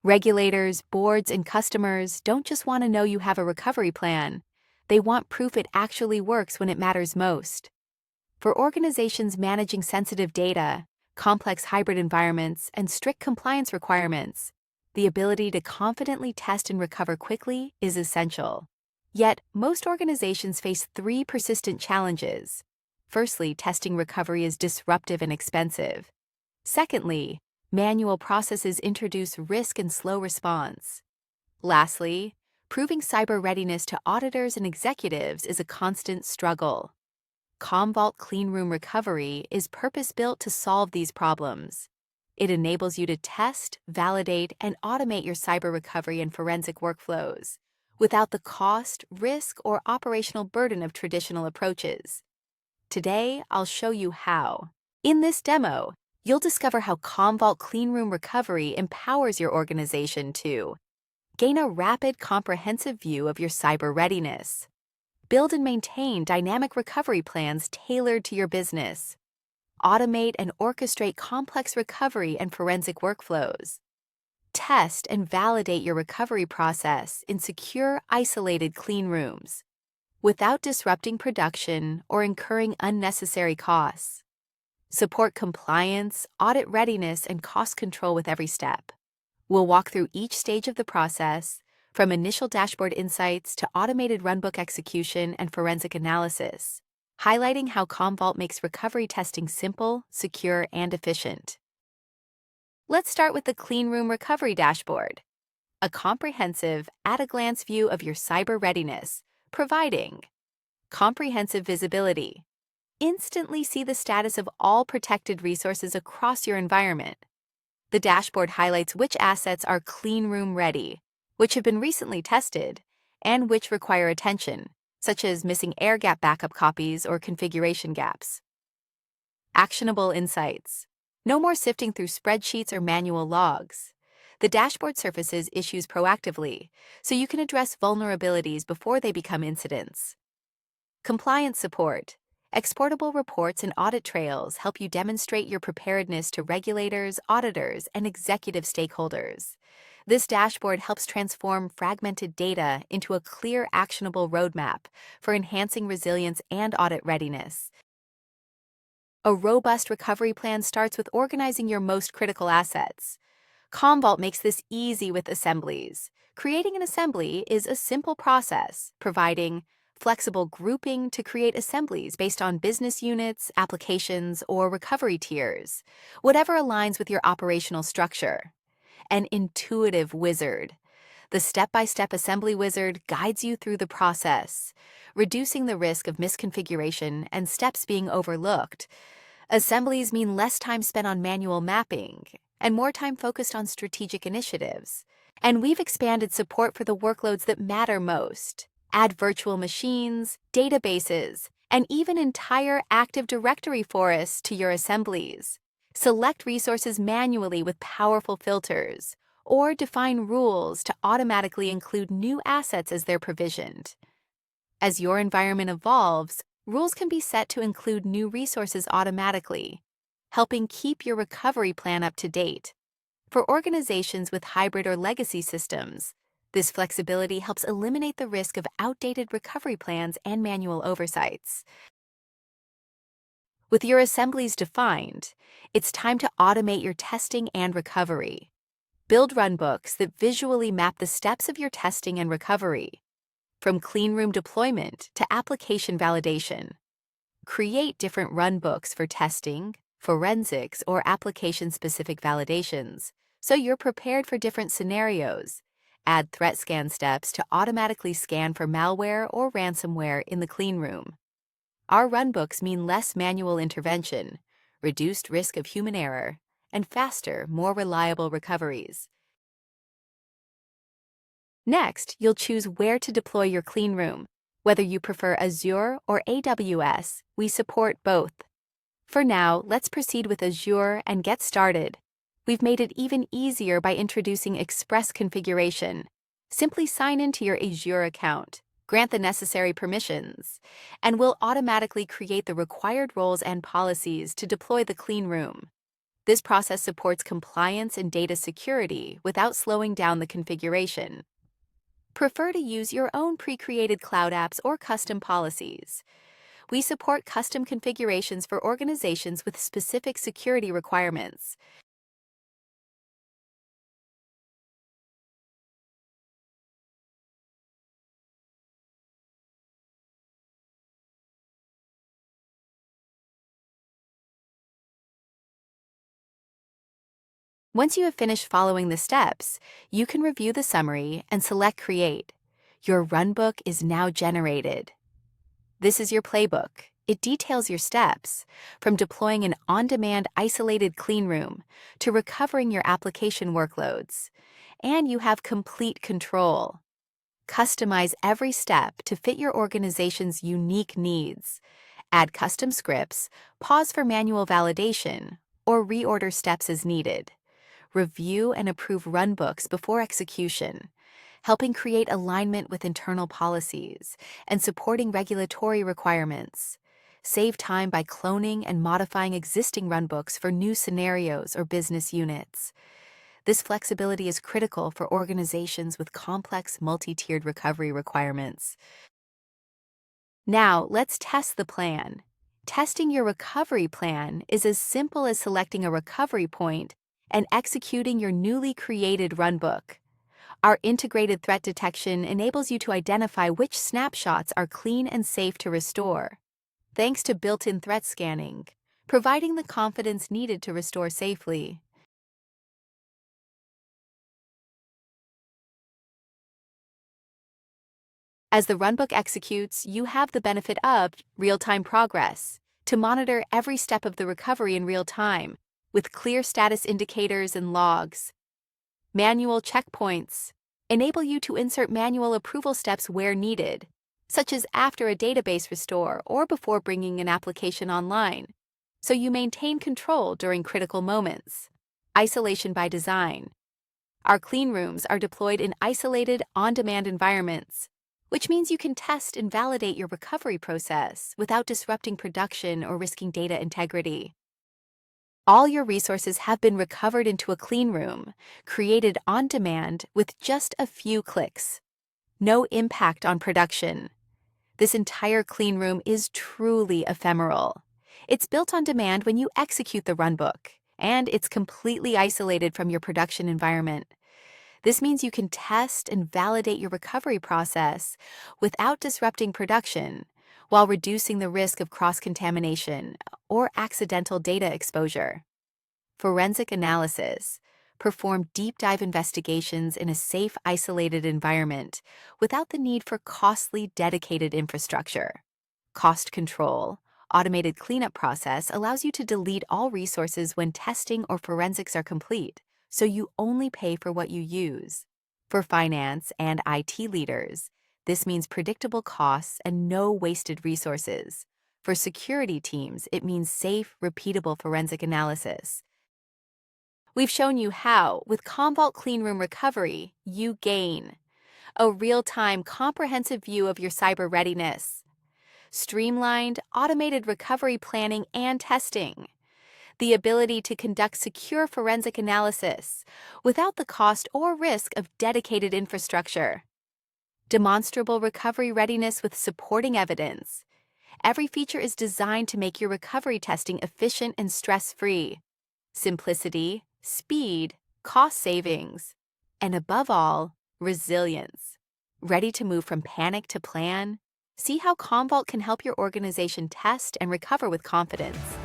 Regulators, boards, and customers don't just want to know you have a recovery plan. They want proof it actually works when it matters most. For organizations managing sensitive data, complex hybrid environments, and strict compliance requirements, the ability to confidently test and recover quickly is essential. Yet, most organizations face three persistent challenges. Firstly, testing recovery is disruptive and expensive. Secondly, manual processes introduce risk and slow response. Lastly, proving cyber readiness to auditors and executives is a constant struggle. Commvault Cleanroom Recovery is purpose-built to solve these problems. It enables you to test, validate, and automate your cyber recovery and forensic workflows without the cost, risk, or operational burden of traditional approaches. Today, I'll show you how. In this demo, you'll discover how Commvault Cleanroom Recovery empowers your organization to gain a rapid, comprehensive view of your cyber readiness, build and maintain dynamic recovery plans tailored to your business, automate and orchestrate complex recovery and forensic workflows, test and validate your recovery process in secure, isolated clean rooms without disrupting production or incurring unnecessary costs. Support compliance, audit readiness, and cost control with every step. We'll walk through each stage of the process, from initial dashboard insights to automated runbook execution and forensic analysis, highlighting how Commvault makes recovery testing simple, secure, and efficient. Let's start with the Cleanroom Recovery Dashboard, a comprehensive, at-a-glance view of your cyber readiness, providing comprehensive visibility. Instantly see the status of all protected resources across your environment. The dashboard highlights which assets are cleanroom ready, which have been recently tested, and which require attention, such as missing air gap backup copies or configuration gaps. Actionable insights. No more sifting through spreadsheets or manual logs. The dashboard surfaces issues proactively, so you can address vulnerabilities before they become incidents. Compliance support. Exportable reports and audit trails help you demonstrate your preparedness to regulators, auditors, and executive stakeholders. This dashboard helps transform fragmented data into a clear, actionable roadmap for enhancing resilience and audit readiness. A robust recovery plan starts with organizing your most critical assets. Commvault makes this easy with assemblies. Creating an assembly is a simple process, providing flexible grouping to create assemblies based on business units, applications, or recovery tiers, whatever aligns with your operational structure. An intuitive wizard. The step-by-step assembly wizard guides you through the process, reducing the risk of misconfiguration and steps being overlooked. Assemblies mean less time spent on manual mapping and more time focused on strategic initiatives. And we've expanded support for the workloads that matter most. Add virtual machines, databases, and even entire Active Directory forests to your assemblies. Select resources manually with powerful filters, or define rules to automatically include new assets as they're provisioned. As your environment evolves, rules can be set to include new resources automatically, helping keep your recovery plan up to date. For organizations with hybrid or legacy systems, this flexibility helps eliminate the risk of outdated recovery plans and manual oversights. With your assemblies defined, it's time to automate your testing and recovery. Build runbooks that visually map the steps of your testing and recovery, from cleanroom deployment to application validation. Create different runbooks for testing, forensics, or application-specific validations, so you're prepared for different scenarios. Add threat scan steps to automatically scan for malware or ransomware in the cleanroom. Our runbooks mean less manual intervention, reduced risk of human error, and faster, more reliable recoveries. Next, you'll choose where to deploy your cleanroom. Whether you prefer Azure or AWS, we support both. For now, let's proceed with Azure and get started. We've made it even easier by introducing Express configuration. Simply sign into your Azure account, grant the necessary permissions, and we'll automatically create the required roles and policies to deploy the cleanroom. This process supports compliance and data security without slowing down the configuration. Prefer to use your own pre-created cloud apps or custom policies. We support custom configurations for organizations with specific security requirements. Once you have finished following the steps, you can review the summary and select Create. Your runbook is now generated. This is your playbook. It details your steps, from deploying an on-demand isolated cleanroom to recovering your application workloads. And you have complete control. Customize every step to fit your organization's unique needs. Add custom scripts, pause for manual validation, or reorder steps as needed. Review and approve runbooks before execution, helping create alignment with internal policies and supporting regulatory requirements. Save time by cloning and modifying existing runbooks for new scenarios or business units. This flexibility is critical for organizations with complex multi-tiered recovery requirements. Now, let's test the plan. Testing your recovery plan is as simple as selecting a recovery point and executing your newly created runbook. Our integrated threat detection enables you to identify which snapshots are clean and safe to restore, thanks to built-in threat scanning, providing the confidence needed to restore safely. As the runbook executes, you have the benefit of real-time progress to monitor every step of the recovery in real time, with clear status indicators and logs. Manual checkpoints enable you to insert manual approval steps where needed, such as after a database restore or before bringing an application online, so you maintain control during critical moments. Isolation by design. Our clean rooms are deployed in isolated, on-demand environments, which means you can test and validate your recovery process without disrupting production or risking data integrity. All your resources have been recovered into a clean room, created on demand with just a few clicks. No impact on production. This entire clean room is truly ephemeral. It's built on demand when you execute the runbook, and it's completely isolated from your production environment. This means you can test and validate your recovery process without disrupting production, while reducing the risk of cross-contamination or accidental data exposure. Forensic analysis. Perform deep dive investigations in a safe, isolated environment without the need for costly, dedicated infrastructure. Cost control. Automated cleanup process allows you to delete all resources when testing or forensics are complete, so you only pay for what you use. For finance and IT leaders, this means predictable costs and no wasted resources. For security teams, it means safe, repeatable forensic analysis. We've shown you how, with Commvault Cleanroom Recovery, you gain a real-time, comprehensive view of your cyber readiness, streamlined, automated recovery planning and testing, the ability to conduct secure forensic analysis without the cost or risk of dedicated infrastructure, demonstrable recovery readiness with supporting evidence. Every feature is designed to make your recovery testing efficient and stress-free. Simplicity, speed, cost savings, and above all, resilience. Ready to move from panic to plan? See how Commvault can help your organization test and recover with confidence.